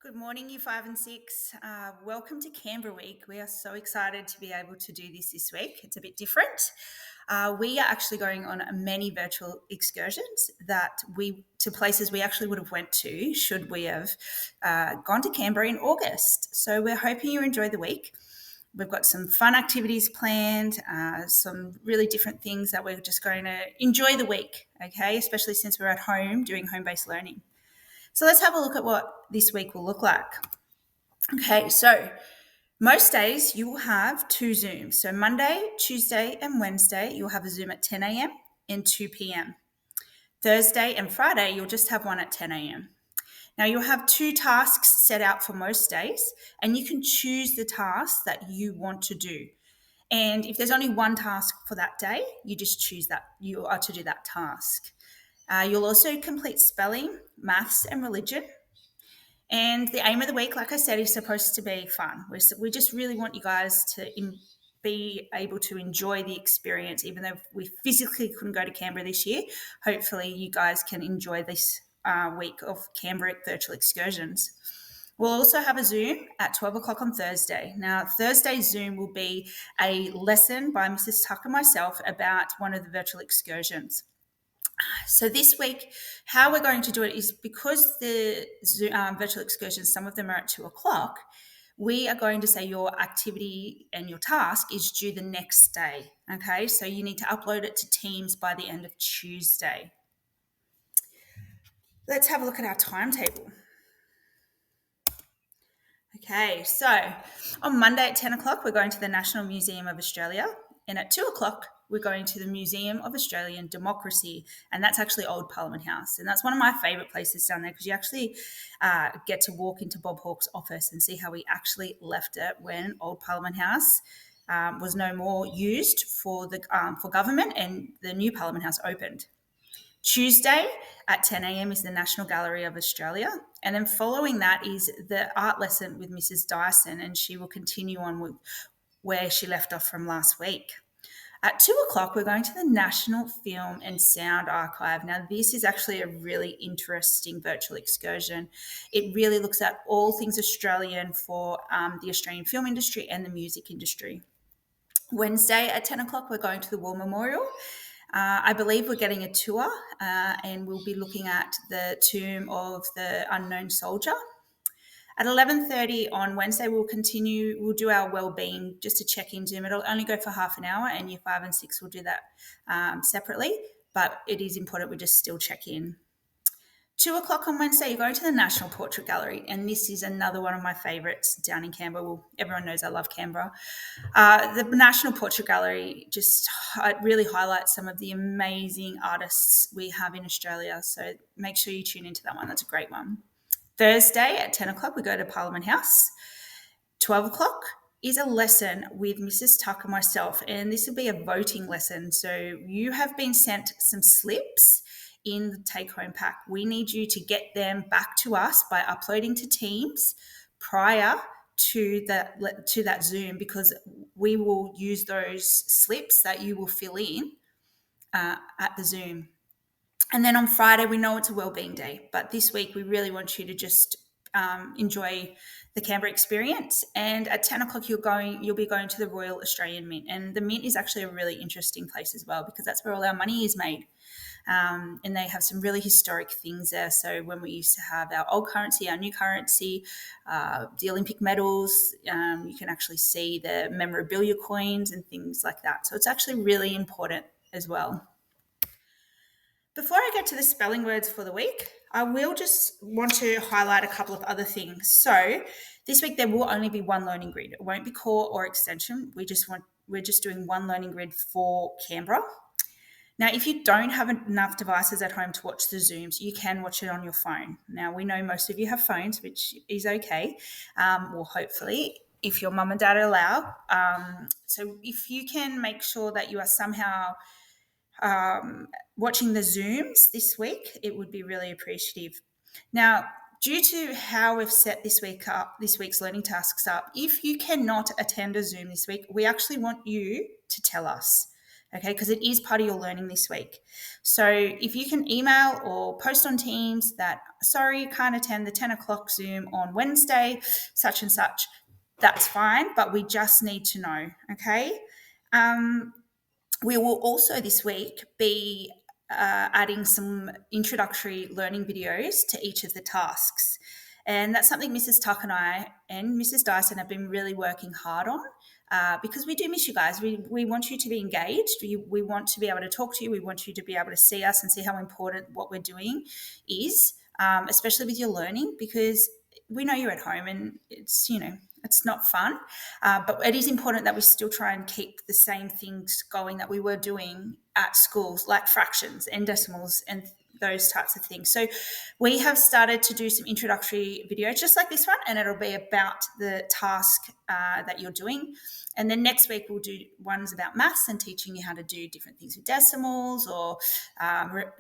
Good morning, Year 5 and 6. Welcome to Canberra Week. We are so excited to be able to do this week. It's a bit different. We are actually going on many virtual excursions to places we actually would have went to should we have gone to Canberra in August. So we're hoping you enjoy the week. We've got some fun activities planned, some really different things that we're just going to enjoy the week, okay, especially since we're at home doing home-based learning. So let's have a look at what this week will look like. Okay, so most days you will have two Zooms. So Monday, Tuesday, and Wednesday, you'll have a Zoom at 10 a.m. and 2 p.m. Thursday and Friday, you'll just have one at 10 a.m. Now, you'll have two tasks set out for most days, and you can choose the task that you want to do. And if there's only one task for that day, you just choose that you are to do that task. You'll also complete spelling, maths, and religion. And the aim of the week, like I said, is supposed to be fun. We just really want you guys to be able to enjoy the experience, even though we physically couldn't go to Canberra this year. Hopefully, you guys can enjoy this week of Canberra virtual excursions. We'll also have a Zoom at 12 o'clock on Thursday. Now, Thursday's Zoom will be a lesson by Mrs. Tuck and myself about one of the virtual excursions. So this week, how we're going to do it is because the virtual excursions, some of them are at 2 o'clock, we are going to say your activity and your task is due the next day. Okay, so you need to upload it to Teams by the end of Tuesday. Let's have a look at our timetable. Okay, so on Monday at 10 o'clock, we're going to the National Museum of Australia. And at 2 o'clock, we're going to the Museum of Australian Democracy. And that's actually Old Parliament House. And that's one of my favourite places down there because you actually get to walk into Bob Hawke's office and see how he actually left it when Old Parliament House was no more used for government and the new Parliament House opened. Tuesday at 10 a.m. is the National Gallery of Australia. And then following that is the art lesson with Mrs. Dyson, and she will continue on with where she left off from last week. At 2 o'clock, we're going to the National Film and Sound Archive. Now, this is actually a really interesting virtual excursion. It really looks at all things Australian for the Australian film industry and the music industry. Wednesday at 10 o'clock, we're going to the War Memorial. I believe we're getting a tour and we'll be looking at the tomb of the unknown soldier. At 11:30 on Wednesday, we'll do our wellbeing just to check in Zoom. It'll only go for half an hour, and Year 5 and 6 will do that separately, but it is important we just still check in. 2 o'clock on Wednesday, you're going to the National Portrait Gallery, and this is another one of my favourites down in Canberra. Well, everyone knows I love Canberra. The National Portrait Gallery just really highlights some of the amazing artists we have in Australia, so make sure you tune into that one. That's a great one. Thursday at 10 o'clock, we go to Parliament House. 12 o'clock is a lesson with Mrs. Tuck and myself, and this will be a voting lesson. So you have been sent some slips in the take-home pack. We need you to get them back to us by uploading to Teams prior to that Zoom, because we will use those slips that you will fill in at the Zoom. And then on Friday, we know it's a wellbeing day, but this week we really want you to just enjoy the Canberra experience. And at 10 o'clock, you'll be going to the Royal Australian Mint. And the Mint is actually a really interesting place as well, because that's where all our money is made. And they have some really historic things there. So when we used to have our old currency, our new currency, the Olympic medals, you can actually see the memorabilia coins and things like that. So it's actually really important as well. Before I get to the spelling words for the week, I will just want to highlight a couple of other things. So this week there will only be one learning grid. It won't be core or extension. We're just doing one learning grid for Canberra. Now, if you don't have enough devices at home to watch the Zooms, you can watch it on your phone. Now, we know most of you have phones, which is okay. Well, hopefully, if your mum and dad allow. So if you can make sure that you are somehow watching the Zooms this week, it would be really appreciative. Now, due to how we've set this week's learning tasks up, if you cannot attend a Zoom this week, we actually want you to tell us. okay, because it is part of your learning this week. So if you can email or post on Teams that, sorry, can't attend the 10 o'clock Zoom on Wednesday, such and such, that's fine, but we just need to know, okay? We will also this week be adding some introductory learning videos to each of the tasks. And that's something Mrs. Tuck and I and Mrs. Dyson have been really working hard on because we do miss you guys. We want you to be engaged. We want to be able to talk to you. We want you to be able to see us and see how important what we're doing is, especially with your learning, because we know you're at home and it's, it's not fun. But it is important that we still try and keep the same things going that we were doing at schools, like fractions and decimals and those types of things. So we have started to do some introductory videos just like this one, and it'll be about the task that you're doing. And then next week we'll do ones about maths and teaching you how to do different things with decimals, or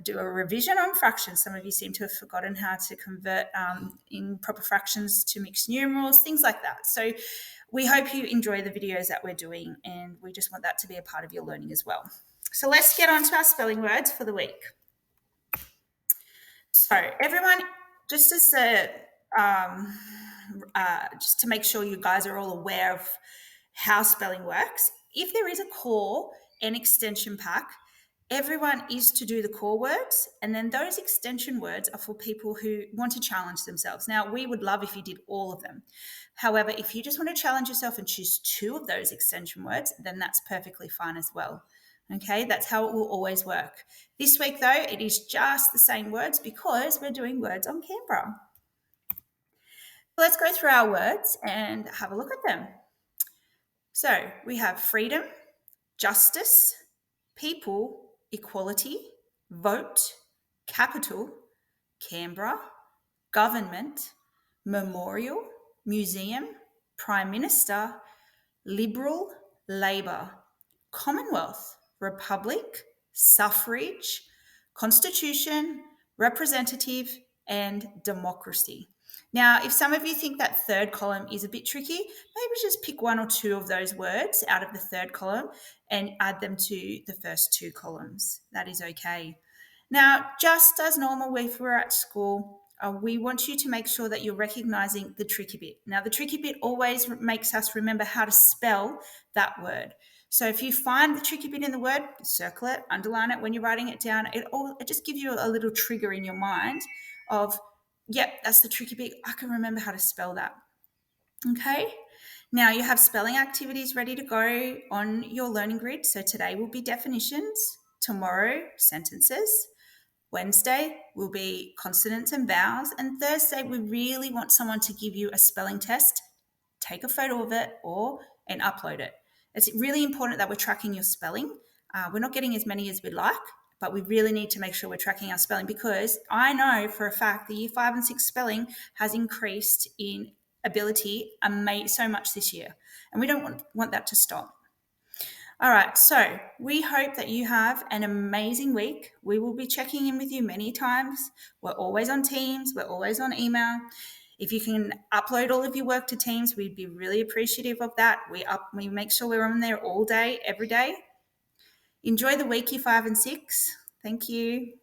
do a revision on fractions. Some of you seem to have forgotten how to convert improper fractions to mixed numerals, things like that. So we hope you enjoy the videos that we're doing, and we just want that to be a part of your learning as well. So let's get on to our spelling words for the week. So everyone, just as just to make sure you guys are all aware of how spelling works, if there is a core and extension pack, everyone is to do the core words, and then those extension words are for people who want to challenge themselves. Now, we would love if you did all of them. However, if you just want to challenge yourself and choose 2 of those extension words, then that's perfectly fine as well. Okay, that's how it will always work. This week, though, it is just the same words because we're doing words on Canberra. Let's go through our words and have a look at them. So we have freedom, justice, people, equality, vote, capital, Canberra, government, memorial, museum, prime minister, liberal, Labor, Commonwealth, republic, suffrage, constitution, representative, and democracy. Now, if some of you think that third column is a bit tricky, maybe just pick 1 or 2 of those words out of the third column and add them to the first 2 columns. That is okay. Now, just as normal if we're at school, we want you to make sure that you're recognizing the tricky bit. Now, the tricky bit always makes us remember how to spell that word. So if you find the tricky bit in the word, circle it, underline it when you're writing it down. It just gives you a little trigger in your mind of, yep, that's the tricky bit. I can remember how to spell that. Okay. Now you have spelling activities ready to go on your learning grid. So today will be definitions, tomorrow sentences, Wednesday will be consonants and vowels, and Thursday we really want someone to give you a spelling test, take a photo of it and upload it. It's really important that we're tracking your spelling. We're not getting as many as we'd like, but we really need to make sure we're tracking our spelling, because I know for a fact the year 5 and 6 spelling has increased in ability so much this year, and we don't want that to stop. All right, so we hope that you have an amazing week. We will be checking in with you many times. We're always on Teams, we're always on email. If you can upload all of your work to Teams, we'd be really appreciative of that. We make sure we're on there all day, every day. Enjoy the week, year 5 and 6. Thank you.